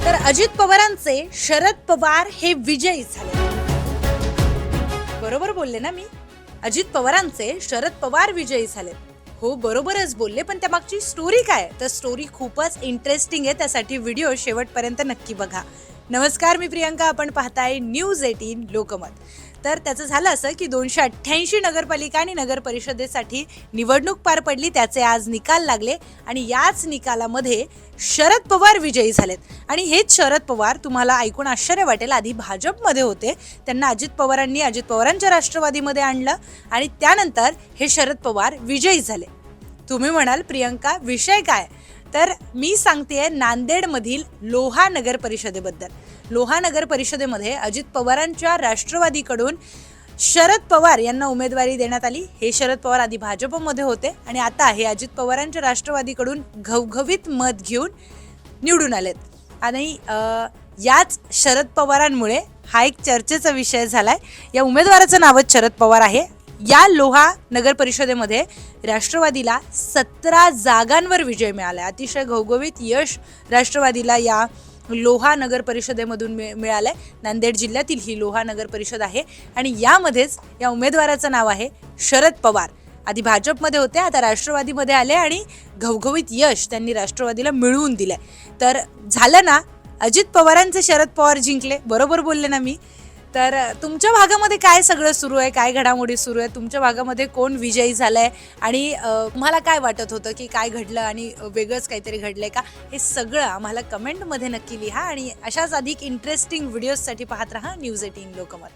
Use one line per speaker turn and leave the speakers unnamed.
तर अजित पवारांचे शरद पवार हे विजयी झाले. बरोबर बोलले ना मी? अजित पवारांचे शरद पवार विजयी झाले. हो, बरोबरच बोलले, पण त्या मागची स्टोरी काय? तर स्टोरी खूपच इंटरेस्टिंग आहे. त्यासाठी व्हिडिओ शेवटपर्यंत नक्की बघा. नमस्कार, मी प्रियंका. आपण पाहताय न्यूज 18 लोकमत. तर त्याचं झालं असं की 288 नगरपालिका आणि नगर परिषदेसाठी निवडणूक पार पडली. त्याचे आज निकाल लागले आणि याच निकालामध्ये शरद पवार विजयी झालेत. आणि हेच शरद पवार, तुम्हाला ऐकून आश्चर्य वाटेल, आधी भाजपमध्ये होते. त्यांना अजित पवारांच्या राष्ट्रवादीमध्ये आणलं आणि त्यानंतर हे शरद पवार विजयी झाले. तुम्ही म्हणाल, प्रियंका विषय काय? तर मी सांगतेय नांदेडमधील लोहा नगर परिषदेबद्दल. लोहा नगर परिषदेमध्ये अजित पवारांच्या राष्ट्रवादीकडून शरद पवार यांना उमेदवारी देण्यात आली. हे शरद पवार आधी भाजपमध्ये होते आणि आता हे अजित पवारांच्या राष्ट्रवादीकडून घवघवीत मत घेऊन निवडून आलेत. आणि याच शरद पवारांमुळे हा एक चर्चेचा विषय झालाय. या उमेदवाराचं नावच शरद पवार आहे. या लोहा नगर परिषदेमध्ये राष्ट्रवादीला 17 जागांवर विजय मिळाला. अतिशय घवघवीत यश राष्ट्रवादीला या लोहा नगर परिषदेमधून मिळालंय. नांदेड जिल्ह्यातील ही लोहा नगर परिषद आहे आणि यामध्येच या उमेदवाराचं नाव आहे शरद पवार. आधी भाजपमध्ये होते, आता राष्ट्रवादीमध्ये आले आणि घवघवीत यश त्यांनी राष्ट्रवादीला मिळवून दिलंय. तर झालं ना, अजित पवारांचे शरद पवार जिंकले. बरोबर बोलले ना मी? तर तुमच्या भागामध्ये काय सगळं सुरू आहे, काय घडामोडी सुरू आहे, तुमच्या भागामध्ये कोण विजयी झालाय आणि तुम्हाला काय वाटत होतं की काय घडलं आणि वेगळंच काहीतरी घडलंय का? हे सगळं आम्हाला कमेंटमध्ये नक्की लिहा आणि अशाच अधिक इंटरेस्टिंग व्हिडिओजसाठी पाहत राहा न्यूज 18 लोकमत.